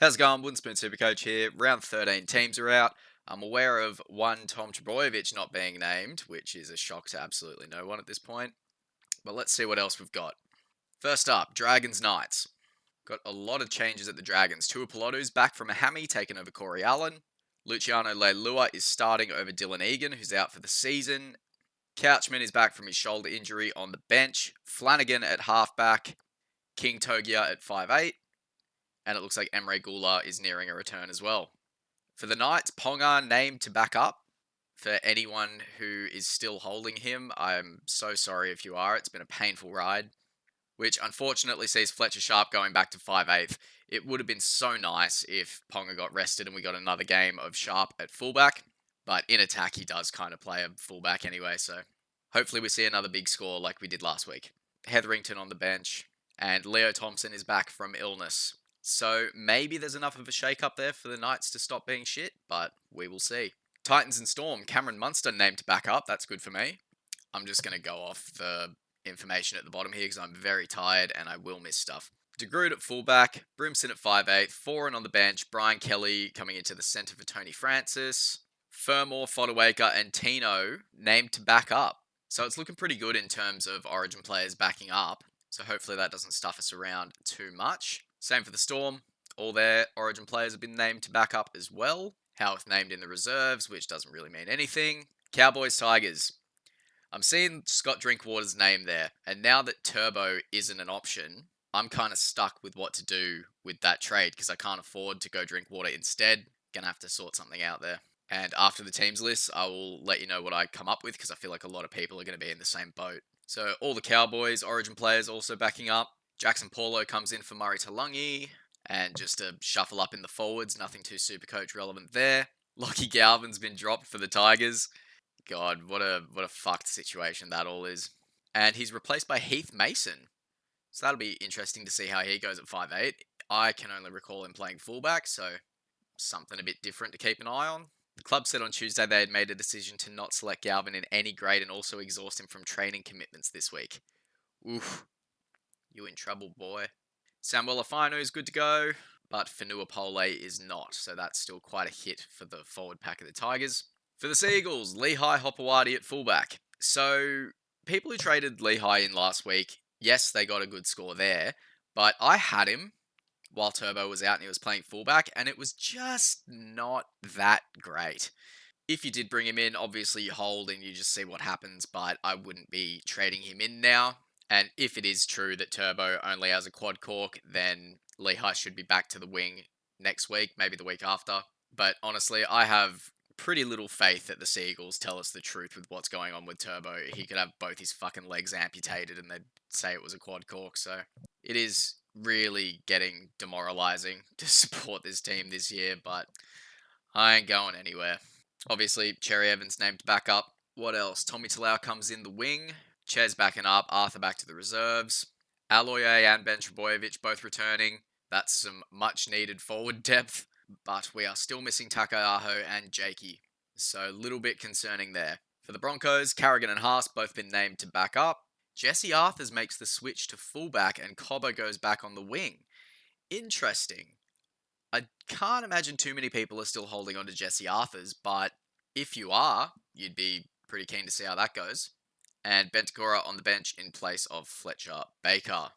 How's it going? Wooden Spoon Supercoach here. Round 13 teams are out. I'm aware of one Tom Trebojevic not being named, which is a shock to absolutely no one at this point. But let's see what else we've got. First up, Dragons Knights. Got a lot of changes at the Dragons. Tuipulotu's back from a hammy, taking over Corey Allen. Luciano Leilua is starting over Dylan Egan, who's out for the season. Couchman is back from his shoulder injury on the bench. Flanagan at halfback. King Togia at 5'8". And it looks like Emre Gula is nearing a return as well. For the Knights, Ponga named to back up. For anyone who is still holding him, I'm so sorry if you are. It's been a painful ride, which unfortunately sees Fletcher Sharp going back to 5'8". It would have been so nice if Ponga got rested and we got another game of Sharp at fullback. But in attack, he does kind of play a fullback anyway, so hopefully we see another big score like we did last week. Hetherington on the bench, and Leo Thompson is back from illness. So maybe there's enough of a shake-up there for the Knights to stop being shit, but we will see. Titans and Storm, Cameron Munster named to back up. That's good for me. I'm just going to go off the information at the bottom here because I'm very tired and I will miss stuff. DeGroot at fullback, Brimson at 5'8", Foran on the bench, Brian Kelly coming into the centre for Tony Francis, Fermor, Fodawaker and Tino named to back up. So it's looking pretty good in terms of Origin players backing up. So hopefully that doesn't stuff us around too much. Same for the Storm. All their Origin players have been named to back up as well. Howarth named in the reserves, which doesn't really mean anything. Cowboys, Tigers. I'm seeing Scott Drinkwater's name there, and now that Turbo isn't an option, I'm kind of stuck with what to do with that trade because I can't afford to go Drinkwater instead. Gonna have to sort something out there. And after the teams list, I will let you know what I come up with because I feel like a lot of people are going to be in the same boat. So all the Cowboys, Origin players also backing up. Jackson Paulo comes in for Murray Talangi. And just to shuffle up in the forwards, nothing too Supercoach relevant there. Lockie Galvin's been dropped for the Tigers. God, what a fucked situation that all is. And he's replaced by Heath Mason. So that'll be interesting to see how he goes at 5'8". I can only recall him playing fullback, so something a bit different to keep an eye on. The club said on Tuesday they had made a decision to not select Galvin in any grade and also exhaust him from training commitments this week. Oof. You in trouble, boy. Samuel Afino is good to go, but Fanua Pole is not, so that's still quite a hit for the forward pack of the Tigers. For the Seagulls, Lehigh Hopewadi at fullback. So, people who traded Lehigh in last week, yes, they got a good score there, but I had him while Turbo was out and he was playing fullback, and it was just not that great. If you did bring him in, obviously you hold and you just see what happens, but I wouldn't be trading him in now. And if it is true that Turbo only has a quad cork, then Lehigh should be back to the wing next week, maybe the week after. But honestly, I have pretty little faith that the Seagulls tell us the truth with what's going on with Turbo. He could have both his fucking legs amputated and they'd say it was a quad cork. So it is really getting demoralizing to support this team this year, but I ain't going anywhere. Obviously, Cherry Evans named back up. What else? Tommy Talau comes in the wing. Ches backing up, Arthur back to the reserves. Aloye and Ben Trebojevic both returning. That's some much needed forward depth, but we are still missing Takayaho and Jakey, so a little bit concerning there. For the Broncos, Carrigan and Haas both been named to back up. Jesse Arthurs makes the switch to fullback and Cobbo goes back on the wing. Interesting. I can't imagine too many people are still holding on to Jesse Arthurs, but if you are, you'd be pretty keen to see how that goes. And Bentagora on the bench in place of Fletcher Baker.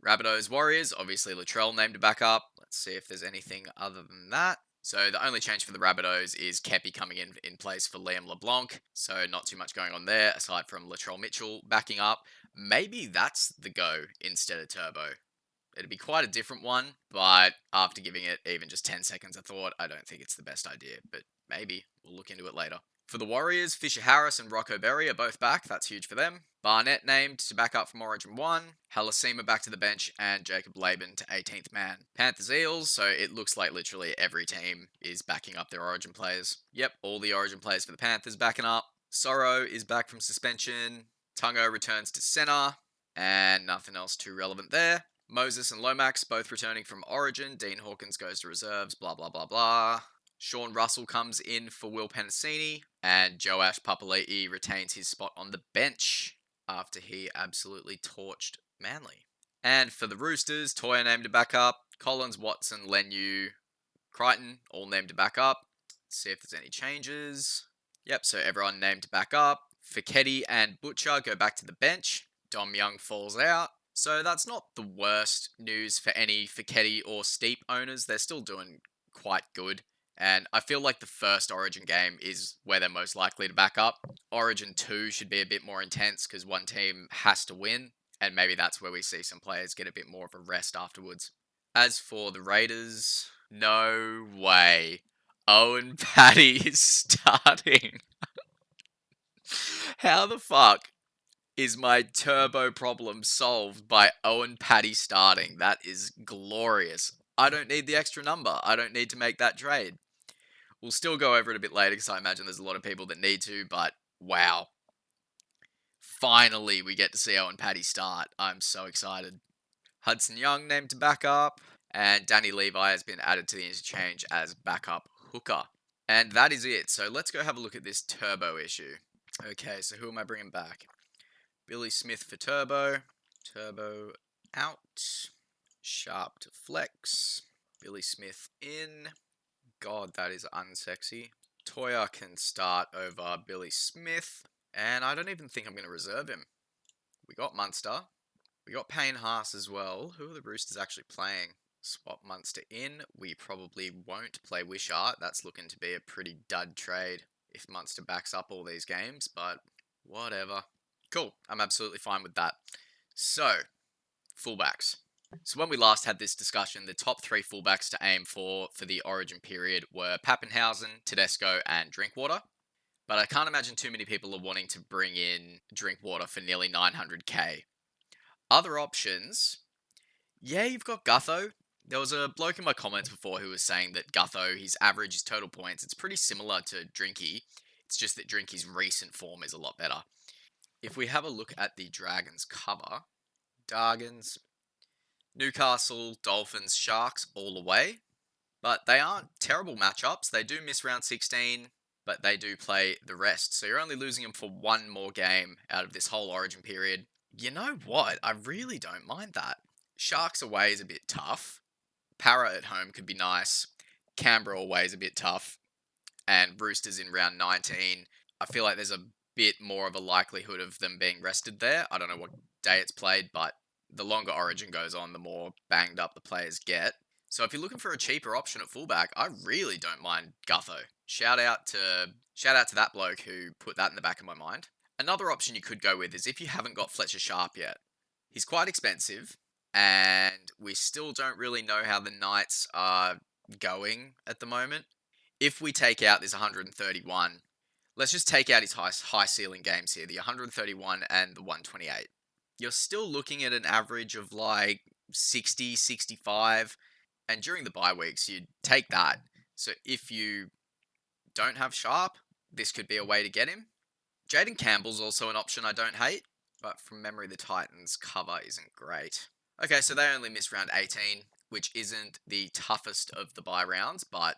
Rabbitohs Warriors, obviously Latrell named to back up. Let's see if there's anything other than that. So the only change for the Rabbitohs is Kepi coming in place for Liam LeBlanc. So not too much going on there, aside from Latrell Mitchell backing up. Maybe that's the go instead of Turbo. It'd be quite a different one, but after giving it even just 10 seconds, I don't think it's the best idea, but maybe. We'll look into it later. For the Warriors, Fisher Harris and Rocco Berry are both back. That's huge for them. Barnett named to back up from Origin 1. Halasima back to the bench. And Jacob Laban to 18th man. Panthers Eels, so it looks like literally every team is backing up their Origin players. Yep, all the Origin players for the Panthers backing up. Sorrow is back from suspension. Tungo returns to centre. And nothing else too relevant there. Moses and Lomax both returning from Origin. Dean Hawkins goes to reserves. Blah, blah, blah, blah. Sean Russell comes in for Will Penasini, and Joash Papali'i retains his spot on the bench after he absolutely torched Manly. And for the Roosters, Toya named to back up, Collins, Watson, Lenu, Crichton, all named to back up. See if there's any changes. Yep, so everyone named to back up. Fiketti and Butcher go back to the bench. Dom Young falls out. So that's not the worst news for any Fiketti or Steep owners. They're still doing quite good. And I feel like the first Origin game is where they're most likely to back up. Origin 2 should be a bit more intense because one team has to win. And maybe that's where we see some players get a bit more of a rest afterwards. As for the Raiders, no way. Owen Paddy is starting. How the fuck is my turbo problem solved by Owen Paddy starting? That is glorious. I don't need the extra number. I don't need to make that trade. We'll still go over it a bit later because I imagine there's a lot of people that need to, but wow. Finally, we get to see Owen Paddy start. I'm so excited. Hudson Young named to backup, and Danny Levi has been added to the interchange as backup hooker. And that is it. So let's go have a look at this turbo issue. Okay, so who am I bringing back? Billy Smith for turbo. Turbo out. Sharp to flex. Billy Smith in. God, that is unsexy. Toya can start over Billy Smith. And I don't even think I'm going to reserve him. We got Munster. We got Payne Haas as well. Who are the Roosters actually playing? Swap Munster in. We probably won't play Wishart. That's looking to be a pretty dud trade if Munster backs up all these games, but whatever. Cool. I'm absolutely fine with that. So, fullbacks. So when we last had this discussion, the top 3 fullbacks to aim for the Origin period were Pappenhausen, Tedesco, and Drinkwater. But I can't imagine too many people are wanting to bring in Drinkwater for nearly 900k. Other options, yeah, you've got Gutho. There was a bloke in my comments before who was saying that Gutho, his average, his total points, it's pretty similar to Drinky. It's just that Drinky's recent form is a lot better. If we have a look at the Dragons cover, Dragons, Newcastle, Dolphins, Sharks, all away. But they aren't terrible matchups. They do miss round 16, but they do play the rest. So you're only losing them for one more game out of this whole Origin period. You know what? I really don't mind that. Sharks away is a bit tough. Para at home could be nice. Canberra away is a bit tough. And Roosters in round 19. I feel like there's a bit more of a likelihood of them being rested there. I don't know what day it's played, but the longer Origin goes on, the more banged up the players get. So if you're looking for a cheaper option at fullback, I really don't mind Gutho. Shout out to that bloke who put that in the back of my mind. Another option you could go with is if you haven't got Fletcher Sharp yet. He's quite expensive, and we still don't really know how the Knights are going at the moment. If we take out this 131, let's just take out his high ceiling games here, the 131 and the 128. You're still looking at an average of like 60, 65, and during the bye weeks, you'd take that. So if you don't have Sharp, this could be a way to get him. Jaden Campbell's also an option I don't hate, but from memory, the Titans cover isn't great. Okay, so they only missed round 18, which isn't the toughest of the bye rounds, but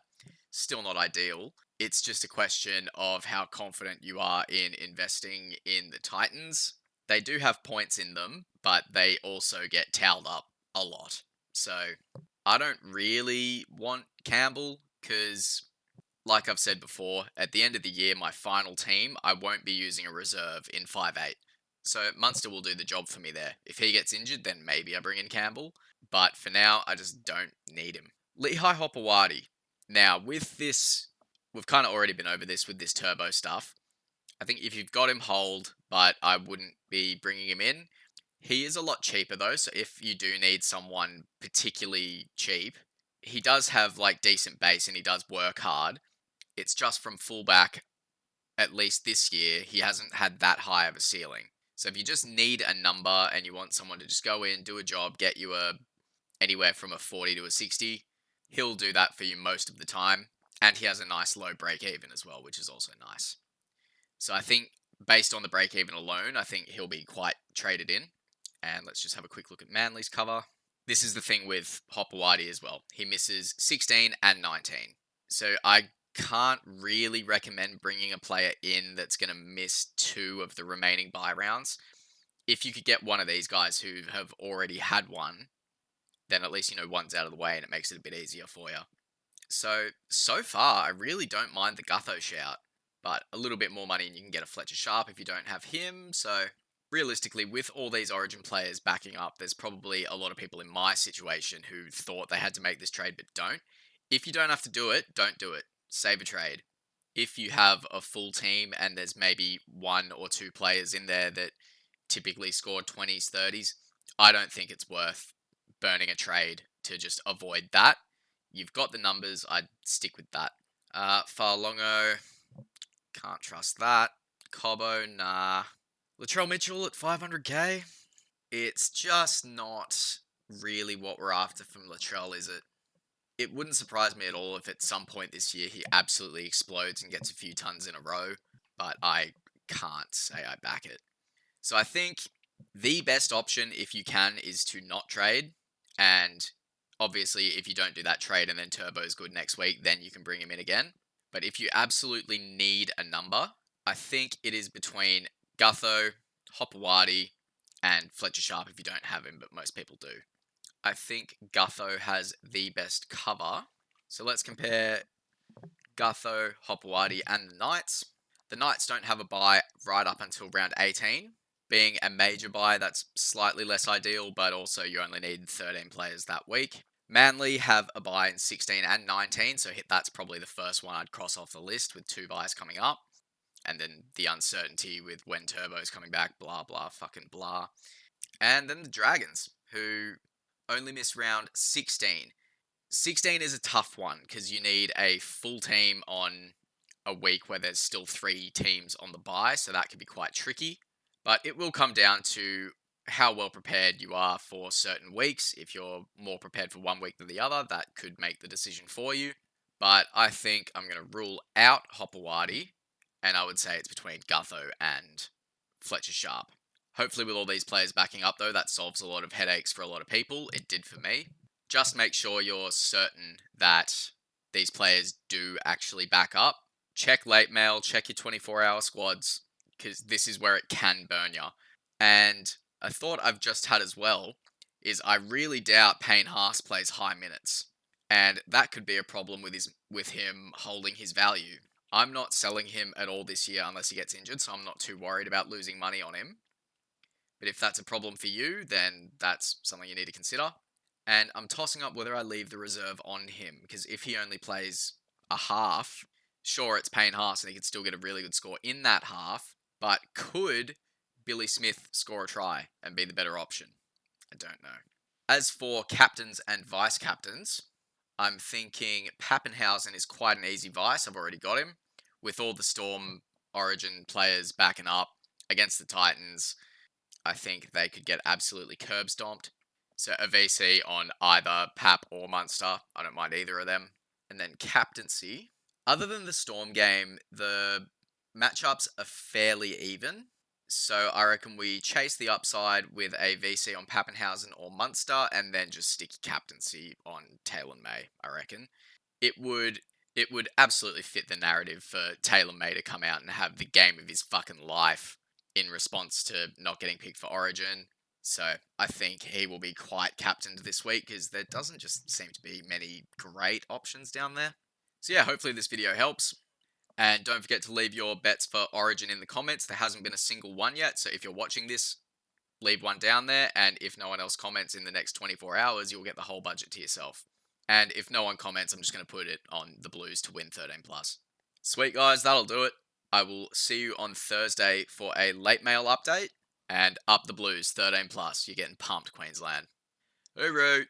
still not ideal. It's just a question of how confident you are in investing in the Titans. They do have points in them, but they also get towed up a lot. So I don't really want Campbell because, like I've said before, at the end of the year, my final team, I won't be using a reserve in 5'8". So Munster will do the job for me there. If he gets injured, then maybe I bring in Campbell. But for now, I just don't need him. Lehigh Hopewadi. Now, with this, we've kind of already been over this with this turbo stuff. I think if you've got him, hold, but I wouldn't be bringing him in. He is a lot cheaper though, so if you do need someone particularly cheap, he does have like decent base and he does work hard. It's just from fullback, at least this year, he hasn't had that high of a ceiling. So if you just need a number and you want someone to just go in, do a job, get you anywhere from a 40 to a 60, he'll do that for you most of the time. And he has a nice low break even as well, which is also nice. So I think based on the break even alone, I think he'll be quite traded in. And let's just have a quick look at Manly's cover. This is the thing with Hopewadi as well. He misses 16 and 19. So I can't really recommend bringing a player in that's going to miss 2 of the remaining bye rounds. If you could get one of these guys who have already had one, then at least, one's out of the way and it makes it a bit easier for you. So far, I really don't mind the Gutho shout, but a little bit more money and you can get a Fletcher Sharp if you don't have him. So realistically, with all these Origin players backing up, there's probably a lot of people in my situation who thought they had to make this trade but don't. If you don't have to do it, don't do it. Save a trade. If you have a full team and there's maybe one or two players in there that typically score 20s, 30s, I don't think it's worth burning a trade to just avoid that. You've got the numbers, I'd stick with that. Farlongo, can't trust that. Cobbo, nah. Latrell Mitchell at 500k? It's just not really what we're after from Latrell, is it? It wouldn't surprise me at all if at some point this year he absolutely explodes and gets a few tons in a row, but I can't say I back it. So I think the best option, if you can, is to not trade. And obviously, if you don't do that trade and then Turbo's good next week, then you can bring him in again. But if you absolutely need a number, I think it is between Gutho, Hopewadi, and Fletcher Sharp if you don't have him, but most people do. I think Gutho has the best cover. So let's compare Gutho, Hopewadi, and the Knights. The Knights don't have a bye right up until round 18. Being a major bye, that's slightly less ideal, but also you only need 13 players that week. Manly have a bye in 16 and 19, so that's probably the first one I'd cross off the list with 2 byes coming up. And then the uncertainty with when Turbo's coming back, blah, blah, fucking blah. And then the Dragons, who only miss round 16. 16 is a tough one because you need a full team on a week where there's still 3 teams on the bye, so that can be quite tricky. But it will come down to how well prepared you are for certain weeks. If you're more prepared for one week than the other, that could make the decision for you. But I think I'm going to rule out Hopewadi, and I would say it's between Gutho and Fletcher Sharp. Hopefully with all these players backing up though, that solves a lot of headaches for a lot of people. It did for me. Just make sure you're certain that these players do actually back up. Check late mail, check your 24-hour squads, because this is where it can burn you. And a thought I've just had as well is I really doubt Payne Haas plays high minutes. And that could be a problem with him holding his value. I'm not selling him at all this year unless he gets injured, so I'm not too worried about losing money on him. But if that's a problem for you, then that's something you need to consider. And I'm tossing up whether I leave the reserve on him, because if he only plays a half, sure, it's Payne Haas and he could still get a really good score in that half, but could Billy Smith score a try and be the better option? I don't know. As for captains and vice captains, I'm thinking Pappenhausen is quite an easy vice. I've already got him. With all the Storm Origin players backing up against the Titans, I think they could get absolutely curb stomped. So a VC on either Pap or Munster. I don't mind either of them. And then captaincy. Other than the Storm game, the matchups are fairly even. So I reckon we chase the upside with a VC on Pappenhausen or Munster, and then just stick captaincy on Taylor May, I reckon. It would absolutely fit the narrative for Taylor May to come out and have the game of his fucking life in response to not getting picked for Origin. So I think he will be quite captained this week because there doesn't just seem to be many great options down there. So yeah, hopefully this video helps. And don't forget to leave your bets for Origin in the comments. There hasn't been a single one yet, so if you're watching this, leave one down there. And if no one else comments in the next 24 hours, you'll get the whole budget to yourself. And if no one comments, I'm just going to put it on the Blues to win 13+. Sweet guys, that'll do it. I will see you on Thursday for a late mail update. And up the Blues, 13+. You're getting pumped, Queensland. Hooroo!